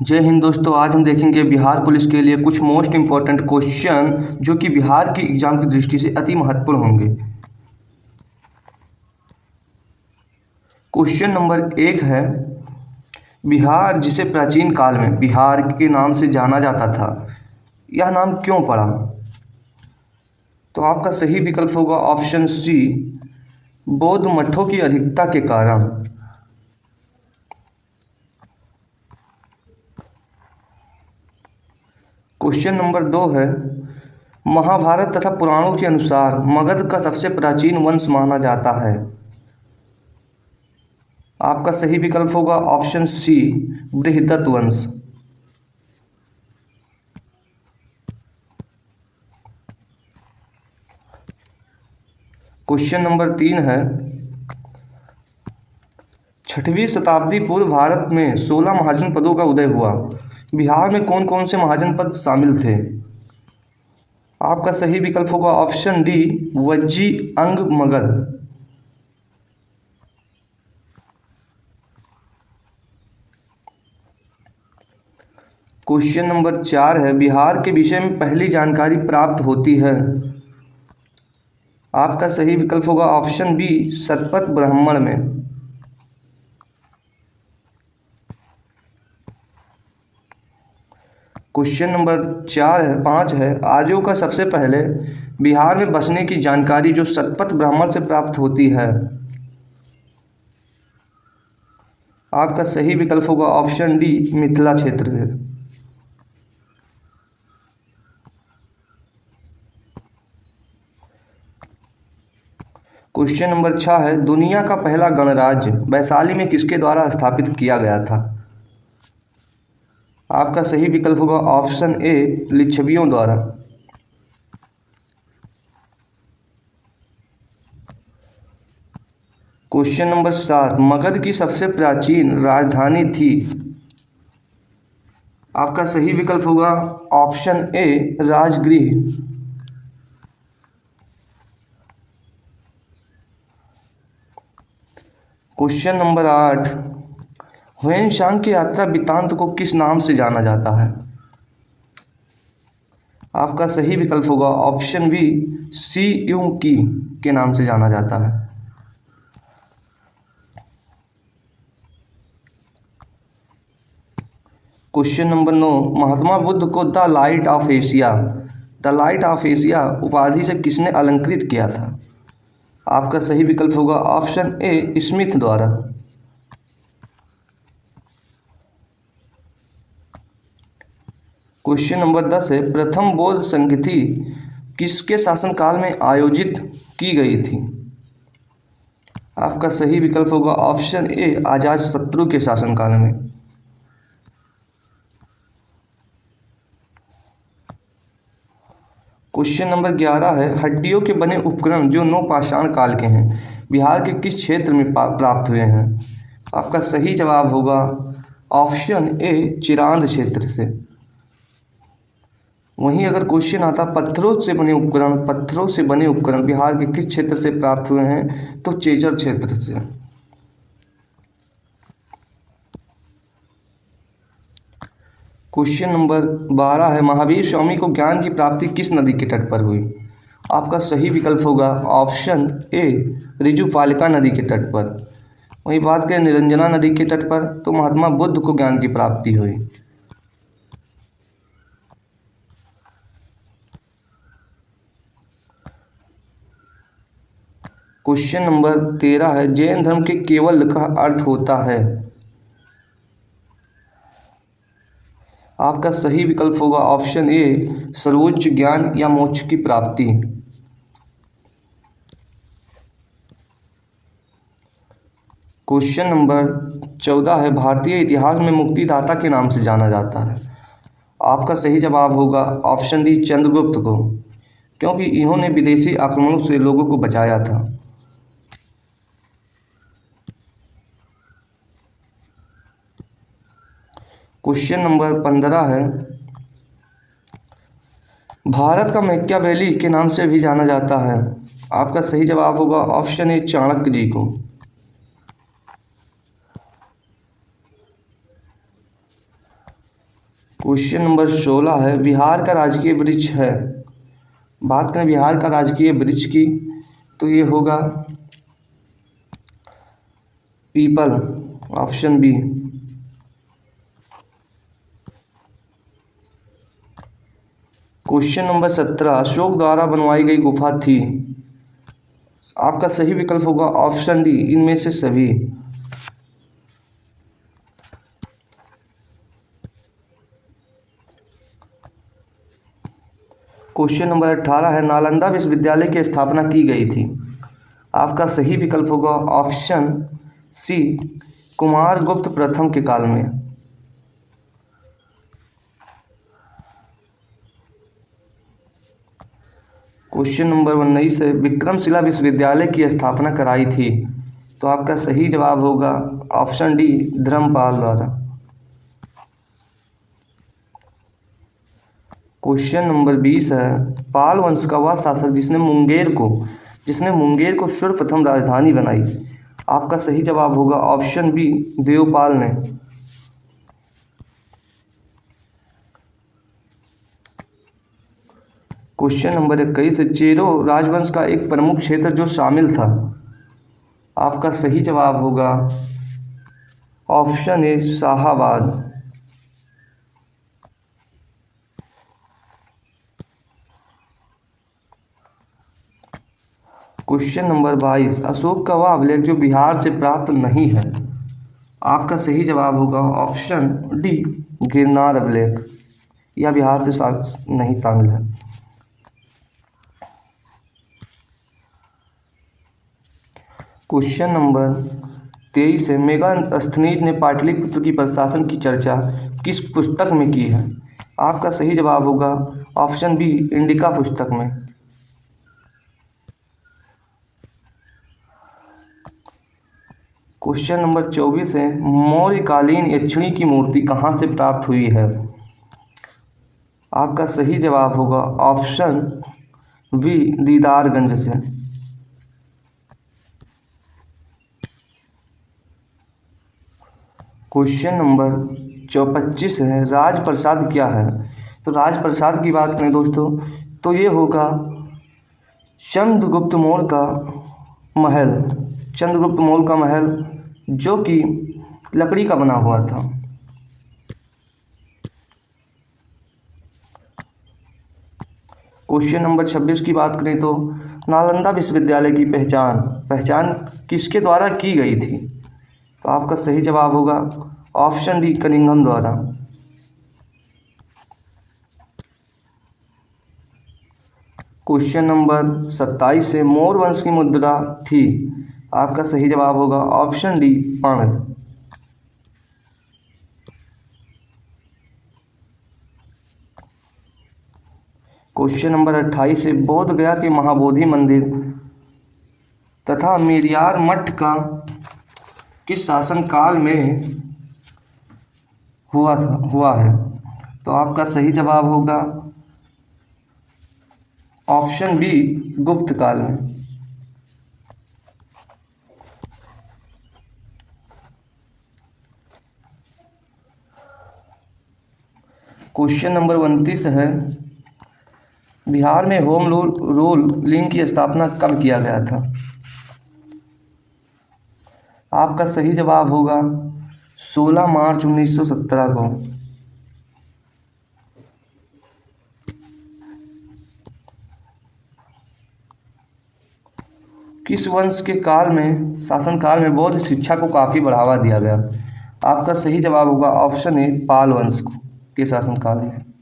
जय हिंद दोस्तों। आज हम देखेंगे बिहार पुलिस के लिए कुछ मोस्ट इम्पॉर्टेंट क्वेश्चन जो कि बिहार की एग्जाम की दृष्टि से अति महत्वपूर्ण होंगे। क्वेश्चन नंबर 1 है, बिहार जिसे प्राचीन काल में बिहार के नाम से जाना जाता था, यह नाम क्यों पड़ा? तो आपका सही विकल्प होगा ऑप्शन सी, बौद्ध मठों की अधिकता के कारण। क्वेश्चन नंबर 2 है, महाभारत तथा पुराणों के अनुसार मगध का सबसे प्राचीन वंश माना जाता है। आपका सही विकल्प होगा ऑप्शन सी, बृहदत्त वंश। क्वेश्चन नंबर 3 है, 6वीं शताब्दी पूर्व भारत में 16 महाजन पदों का उदय हुआ। बिहार में कौन कौन से महाजन पद शामिल थे? आपका सही विकल्प होगा ऑप्शन डी, वज्जी अंग मगध। क्वेश्चन नंबर 4 है, बिहार के विषय में पहली जानकारी प्राप्त होती है। आपका सही विकल्प होगा ऑप्शन बी, शतपथ ब्राह्मण में। क्वेश्चन नंबर 5 है, आर्यों का सबसे पहले बिहार में बसने की जानकारी जो शतपथ ब्राह्मण से प्राप्त होती है। आपका सही विकल्प होगा ऑप्शन डी, मिथिला क्षेत्र से। क्वेश्चन नंबर 6 है, दुनिया का पहला गणराज्य वैशाली में किसके द्वारा स्थापित किया गया था? आपका सही विकल्प होगा ऑप्शन ए, लिच्छवियों द्वारा। क्वेश्चन नंबर 7, मगध की सबसे प्राचीन राजधानी थी। आपका सही विकल्प होगा option A, Rajgriha. Question number 8, Hiuen Tsang की यात्रा वृत्तांत को किस नाम से जाना जाता है? आपका सही विकल्प होगा ऑप्शन बी, सी यू की के नाम से जाना जाता है। क्वेश्चन नंबर 9, महात्मा बुद्ध को द लाइट ऑफ एशिया उपाधि से किसने अलंकृत किया था? आपका सही विकल्प होगा ऑप्शन ए, स्मिथ द्वारा। क्वेश्चन नंबर 10 है, प्रथम बौद्ध संगति किसके शासनकाल में आयोजित की गई थी? आपका सही विकल्प होगा ऑप्शन ए, अजातशत्रु के शासनकाल में। क्वेश्चन नंबर 11 है, हड्डियों के बने उपकरण जो नौपाषाण काल के हैं बिहार के किस क्षेत्र में प्राप्त हुए हैं? आपका सही जवाब होगा ऑप्शन ए, चिरांद क्षेत्र से। वहीं अगर क्वेश्चन आता पत्थरों से बने उपकरण बिहार के किस क्षेत्र से प्राप्त हुए हैं, तो चेचर क्षेत्र से। क्वेश्चन नंबर 12 है, महावीर स्वामी को ज्ञान की प्राप्ति किस नदी के तट पर हुई? आपका सही विकल्प होगा ऑप्शन ए, ऋजुपालिका नदी के तट पर। वहीं बात करें निरंजना नदी के तट पर, तो महात्मा बुद्ध को ज्ञान की प्राप्ति हुई। क्वेश्चन नंबर 13 है, जैन धर्म के केवल का अर्थ होता है। आपका सही विकल्प होगा ऑप्शन ए, सर्वोच्च ज्ञान या मोक्ष की प्राप्ति। क्वेश्चन नंबर 14 है, भारतीय इतिहास में मुक्तिदाता के नाम से जाना जाता है। आपका सही जवाब होगा ऑप्शन डी, चंद्रगुप्त को, क्योंकि इन्होंने विदेशी आक्रमणों से लोगों को बचाया था। क्वेश्चन नंबर 15 है, भारत का मैकियावेली के नाम से भी जाना जाता है। आपका सही जवाब होगा ऑप्शन ए, चाणक्य जी को। क्वेश्चन नंबर 16 है, बिहार का राजकीय वृक्ष है। बात करें बिहार का राजकीय वृक्ष की तो ये होगा पीपल, option B. Question number 17, Ashoka द्वारा बनवाई गई गुफा थी। आपका सही विकल्प होगा ऑप्शन डी, इनमें से सभी। क्वेश्चन नंबर 18 है, नालंदा विश्वविद्यालय की स्थापना की गई थी। आपका सही विकल्प होगा ऑप्शन सी, कुमारगुप्त प्रथम के काल में। क्वेश्चन नंबर 19 है, विक्रमशिला विश्वविद्यालय की स्थापना कराई थी। तो आपका सही जवाब होगा ऑप्शन डी, धर्मपाल द्वारा। क्वेश्चन नंबर 20 है, पाल वंश का वह शासक जिसने मुंगेर को सर्वप्रथम राजधानी बनाई। आपका सही जवाब होगा ऑप्शन बी, देवपाल ने। क्वेश्चन नंबर 21 है, चेरो राजवंश का एक प्रमुख क्षेत्र जो शामिल था। आपका सही जवाब होगा ऑप्शन ए, शाहाबाद। क्वेश्चन नंबर 22, अशोक का वह अभिलेख जो बिहार से प्राप्त नहीं है। आपका सही जवाब होगा ऑप्शन डी, गिरनार अभिलेख। यह बिहार से नहीं शामिल है। क्वेश्चन नंबर 23 है, मेगास्थनीज ने पाटलिपुत्र की प्रशासन की चर्चा किस पुस्तक में की है। आपका सही जवाब होगा ऑप्शन बी, इंडिका पुस्तक में। क्वेश्चन नंबर 24 है, मौर्यकालीन यक्षिणी की मूर्ति कहाँ से प्राप्त हुई है। आपका सही जवाब होगा ऑप्शन बी, दीदारगंज से। क्वेश्चन नंबर 25 है, राजप्रसाद क्या है। तो राजप्रसाद की बात करें दोस्तों तो ये होगा चंद्रगुप्त मौर्य का महल जो कि लकड़ी का बना हुआ था। क्वेश्चन नंबर 26 की बात करें तो नालंदा विश्वविद्यालय की पहचान किसके द्वारा की गई थी। तो आपका सही जवाब होगा ऑप्शन डी, कनिंघम द्वारा। क्वेश्चन नंबर 27 से मौर्य वंश की मुद्रा थी। आपका सही जवाब होगा ऑप्शन डी, पर्ण। क्वेश्चन नंबर 28 से बोध गया के महाबोधि मंदिर तथा मेरियार मठ का किस शासनकाल में हुआ है। तो आपका सही जवाब होगा ऑप्शन बी, गुप्त काल में। क्वेश्चन नंबर 29 है, बिहार में होम रूल लीग की स्थापना कब किया गया था। आपका सही जवाब होगा 16 मार्च 1917 को। किस वंश के शासनकाल में बौद्ध शिक्षा को काफ़ी बढ़ावा दिया गया। आपका सही जवाब होगा ऑप्शन ए, पाल वंश के शासनकाल में।